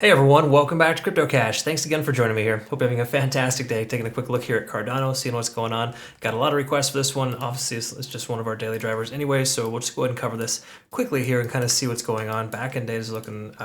Hey everyone, welcome back to Crypto Cash. Thanks again for joining me here. Hope you're having a fantastic day. Taking a quick look here at Cardano, seeing what's going on. Got a lot of requests for this one. Obviously, it's just one of our daily drivers anyway, so we'll just go ahead and cover this quickly here and kind of see what's going on. Back end data is looking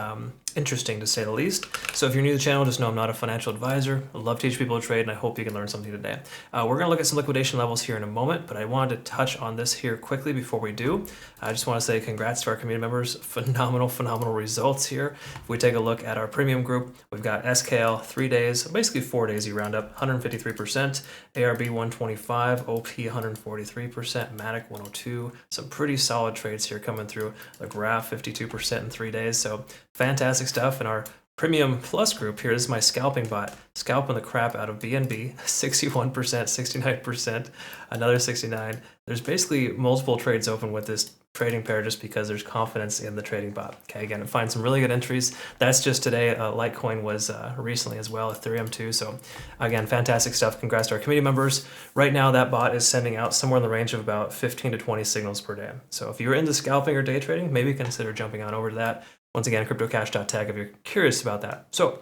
interesting to say the least. So if you're new to the channel, just know I'm not a financial advisor. I love to teach people to trade, and I hope you can learn something today. We're going to look at some liquidation levels here in a moment, but I wanted to touch on this here quickly before we do. I just want to say congrats to our community members. Phenomenal results here. If we take a look at our premium group, we've got SKL 3 days, basically 4 days you round up, 153%, ARB 125, OP 143%, Matic 102. Some pretty solid trades here coming through. The graph 52% in 3 days, so fantastic stuff. In our Premium Plus group here, this is my scalping bot, scalping the crap out of BNB, 61%, 69%, another 69. There's basically multiple trades open with this trading pair just because there's confidence in the trading bot. Okay, again, find some really good entries. That's just today. Litecoin was recently as well, Ethereum too. So again, fantastic stuff. Congrats to our community members. Right now, that bot is sending out somewhere in the range of about 15 to 20 signals per day. So if you're into scalping or day trading, maybe consider jumping on over to that. Once again, cryptocash.tech if you're curious about that. So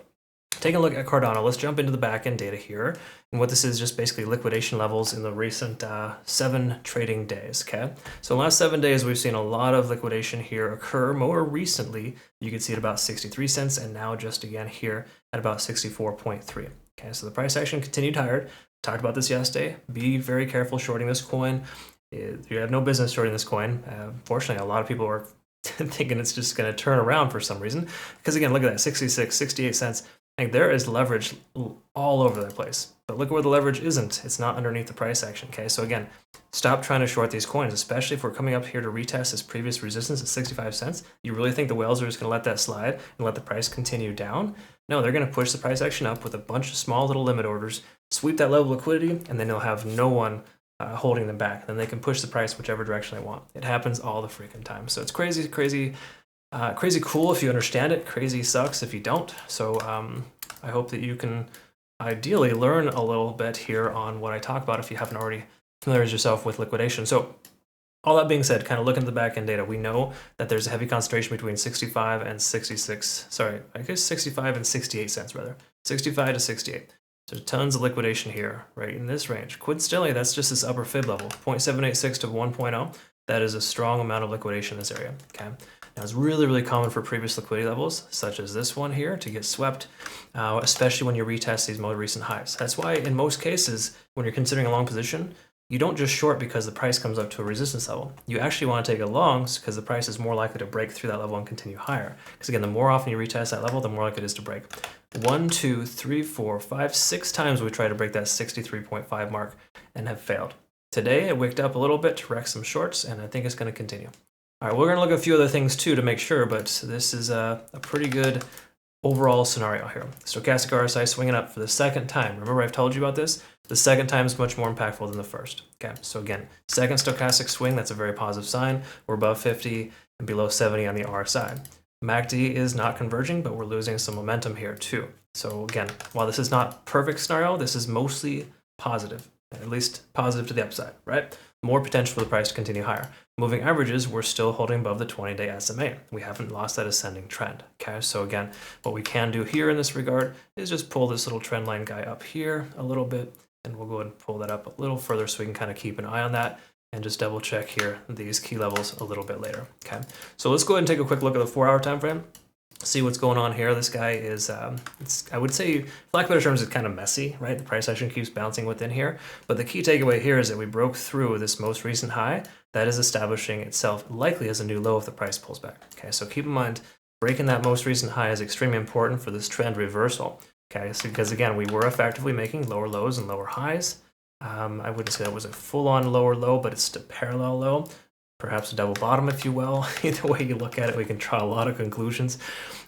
taking a look at Cardano, let's jump into the backend data here. And what this is just basically liquidation levels in the recent 7 trading days, okay? So in the last 7 days, we've seen a lot of liquidation here occur. More recently, you can see it about 63 cents, and now just again here at about 64.3. Okay, so the price action continued higher. Talked about this yesterday. Be very careful shorting this coin. You have no business shorting this coin. Fortunately, a lot of people are thinking it's just going to turn around for some reason. Because again, look at that, 66, 68 cents. Like there is leverage all over the place. But look where the leverage isn't. It's not underneath the price action, okay? So again, stop trying to short these coins, especially if we're coming up here to retest this previous resistance at 65 cents. You really think the whales are just going to let that slide and let the price continue down? No, they're going to push the price action up with a bunch of small little limit orders, sweep that level of liquidity, and then they'll have no one holding them back. Then they can push the price whichever direction they want. It happens all the freaking time. So it's crazy cool if you understand it. Crazy sucks if you don't. So I hope that you can ideally learn a little bit here on what I talk about if you haven't already familiarized yourself with liquidation. So all that being said, kind of looking at the back end data, we know that there's a heavy concentration between 65 and 66, sorry, I guess 65 and 68 cents rather, 65 to 68. There's tons of liquidation here, right in this range. Coincidentally, that's just this upper fib level, 0.786 to 1.0. That is a strong amount of liquidation in this area, okay? Now, it's really common for previous liquidity levels, such as this one here, to get swept, especially when you retest these more recent highs. That's why, in most cases, when you're considering a long position, you don't just short because the price comes up to a resistance level. You actually want to take a long because the price is more likely to break through that level and continue higher. Because again, the more often you retest that level, the more likely it is to break. 1, 2, 3, 4, 5, 6 times we tried to break that 63.5 mark and have failed. Today, it wicked up a little bit to wreck some shorts, and I think it's going to continue. All right, we're going to look at a few other things too to make sure, but this is a pretty good overall scenario here. Stochastic RSI swinging up for the second time. Remember I've told you about this? The second time is much more impactful than the first. Okay, so again, second stochastic swing, that's a very positive sign. We're above 50 and below 70 on the RSI. MACD is not converging, but we're losing some momentum here too. So again, while this is not perfect scenario, this is mostly positive, at least positive to the upside, right? More potential for the price to continue higher. Moving averages, we're still holding above the 20-day SMA. We haven't lost that ascending trend, okay? So again, what we can do here in this regard is just pull this little trend line guy up here a little bit, and we'll go ahead and pull that up a little further so we can kind of keep an eye on that and just double check here these key levels a little bit later, okay? So let's go ahead and take a quick look at the 4-hour time frame. See what's going on here. This guy is, I would say, for lack of better terms, it's kind of messy, right? The price action keeps bouncing within here. But the key takeaway here is that we broke through this most recent high that is establishing itself likely as a new low if the price pulls back. Okay, so keep in mind, breaking that most recent high is extremely important for this trend reversal. Okay, so because again, we were effectively making lower lows and lower highs. I wouldn't say that was a full-on lower low, but it's a parallel low. Perhaps a double bottom, if you will. Either way you look at it, we can draw a lot of conclusions.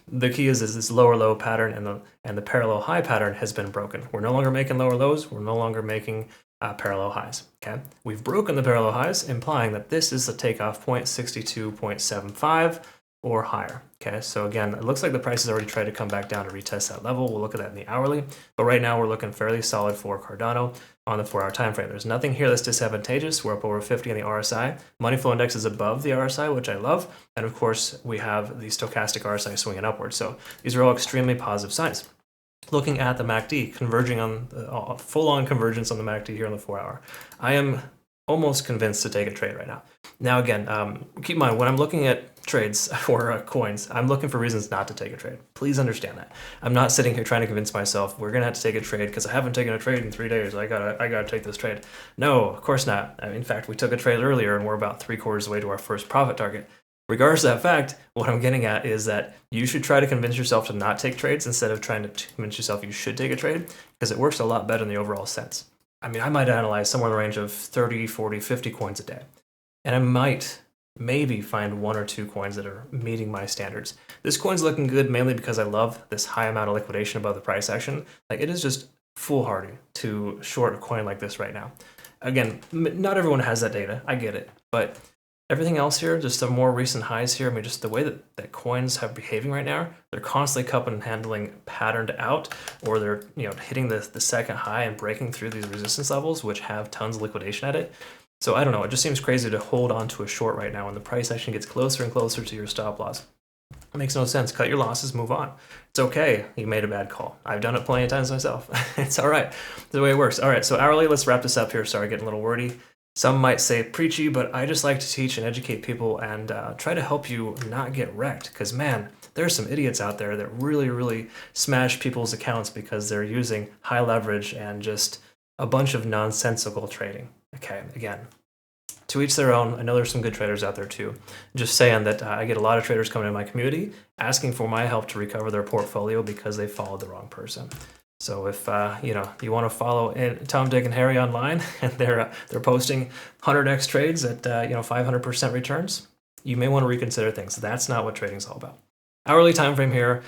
The key is this lower low pattern and the parallel high pattern has been broken. We're no longer making lower lows. We're no longer making parallel highs. Okay, we've broken the parallel highs, implying that this is the takeoff point, 62.75. or higher. Okay, so again, it looks like the price has already tried to come back down to retest that level. We'll look at that in the hourly, but right now we're looking fairly solid for Cardano on the 4-hour time frame. There's nothing here that's disadvantageous. We're up over 50 on the RSI. Money flow index is above the RSI, which I love, and of course we have the stochastic RSI swinging upwards. So these are all extremely positive signs. Looking at the MACD, converging on full-on convergence on the MACD here on the 4-hour. I am almost convinced to take a trade right now. Now again, keep in mind, when I'm looking at trades for coins, I'm looking for reasons not to take a trade. Please understand that. I'm not sitting here trying to convince myself we're gonna have to take a trade because I haven't taken a trade in 3 days. I gotta take this trade. No, of course not. I mean, in fact, we took a trade earlier and we're about 3/4 of the way to our first profit target. Regardless of that fact, what I'm getting at is that you should try to convince yourself to not take trades instead of trying to convince yourself you should take a trade, because it works a lot better in the overall sense. I mean, I might analyze somewhere in the range of 30, 40, 50 coins a day, and I might maybe find 1 or 2 coins that are meeting my standards. This coin's looking good mainly because I love this high amount of liquidation above the price action. Like, it is just foolhardy to short a coin like this right now. Again, not everyone has that data. I get it, but everything else here, just some more recent highs here. I mean, just the way that coins have behaving right now, they're constantly cupping and handling patterned out, or they're hitting the second high and breaking through these resistance levels, which have tons of liquidation at it. So I don't know, it just seems crazy to hold on to a short right now when the price action gets closer and closer to your stop loss. It makes no sense. Cut your losses, move on. It's okay. You made a bad call. I've done it plenty of times myself. It's all right. It's the way it works. All right, so hourly, let's wrap this up here. Sorry, getting a little wordy. Some might say preachy, but I just like to teach and educate people and try to help you not get wrecked. Because, man, there's some idiots out there that really, really smash people's accounts because they're using high leverage and just a bunch of nonsensical trading. Okay, again, to each their own. I know there's some good traders out there too. Just saying that I get a lot of traders coming in my community asking for my help to recover their portfolio because they followed the wrong person. So if you want to follow Tom, Dick, and Harry online, and they're posting 100x trades at 500% returns, you may want to reconsider things. That's not what trading is all about. Hourly time frame here,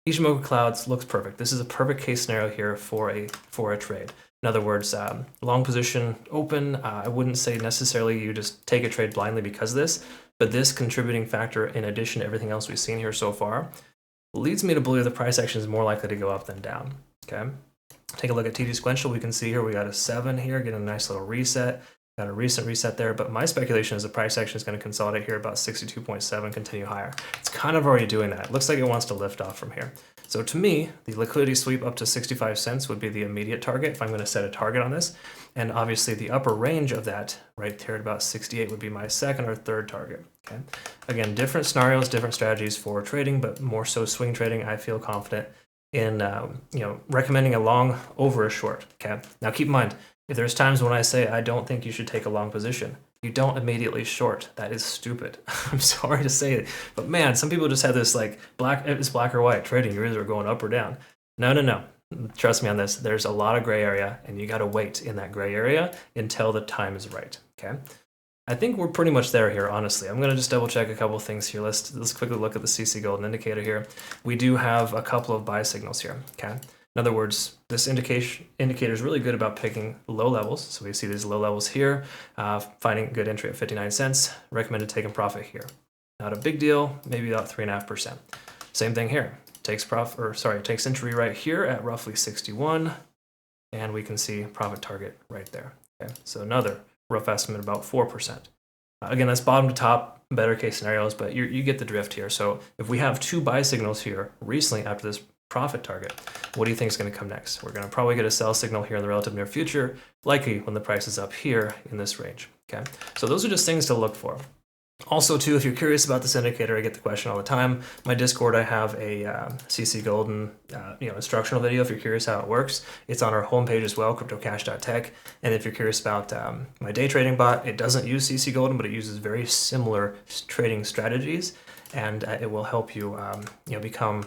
Ichimoku Clouds looks perfect. This is a perfect case scenario here for a trade. In other words, long position open. I wouldn't say necessarily you just take a trade blindly because of this, but this contributing factor, in addition to everything else we've seen here so far, leads me to believe the price action is more likely to go up than down. Okay, take a look at TD sequential. We can see here we got a 7 here, getting a nice little reset. Got a recent reset there, but my speculation is the price action is going to consolidate here about 62.7, continue higher. It's kind of already doing that. It looks like it wants to lift off from here. So to me, the liquidity sweep up to 65 cents would be the immediate target if I'm going to set a target on this. And obviously the upper range of that right here at about 68 would be my second or third target. Okay. Again, different scenarios, different strategies for trading, but more so swing trading. I feel confident in recommending a long over a short. Okay. Now keep in mind, if there's times when I say I don't think you should take a long position, you don't immediately short. That is stupid. I'm sorry to say it, but man, some people just have this like it's black or white trading. You're either going up or down. No. Trust me on this. There's a lot of gray area, and you got to wait in that gray area until the time is right. Okay. I think we're pretty much there here, honestly. I'm going to just double check a couple of things here. Let's quickly look at the CC Golden indicator here. We do have a couple of buy signals here. Okay. In other words, this indicator is really good about picking low levels. So we see these low levels here, finding good entry at 59 cents, recommended taking profit here. Not a big deal, maybe about 3.5%. Same thing here. Takes entry right here at roughly 61, and we can see profit target right there. Okay, so another rough estimate about 4%. Again, that's bottom to top, better case scenarios, but you get the drift here. So if we have 2 buy signals here recently after this profit target, what do you think is going to come next? We're going to probably get a sell signal here in the relative near future, likely when the price is up here in this range. Okay, so those are just things to look for. Also, too, if you're curious about this indicator, I get the question all the time. My Discord, I have a CC Golden instructional video. If you're curious how it works, it's on our homepage as well, cryptocash.tech. And if you're curious about my day trading bot, it doesn't use CC Golden, but it uses very similar trading strategies, and it will help you become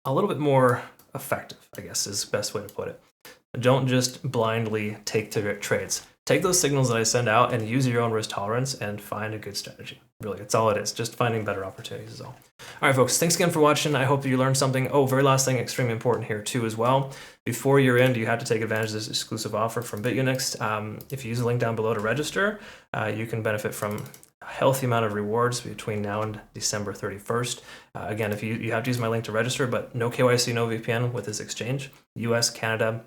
a little bit more effective, I guess is the best way to put it. Don't just blindly take trades. Take those signals that I send out and use your own risk tolerance and find a good strategy. Really, it's all it is. Just finding better opportunities is all. All right, folks, thanks again for watching. I hope you learned something. Oh, very last thing, extremely important here too as well. Before year end, you have to take advantage of this exclusive offer from Bitunix. If you use the link down below to register, you can benefit from healthy amount of rewards between now and December 31st. Again, if you have to use my link to register, but no KYC, no VPN with this exchange. US, Canada,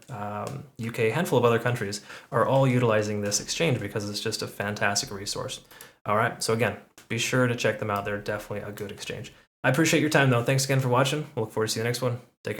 UK, a handful of other countries are all utilizing this exchange because it's just a fantastic resource. All right, so again, be sure to check them out. They're definitely a good exchange. I appreciate your time, though. Thanks again for watching. We'll look forward to see you next one. Take care.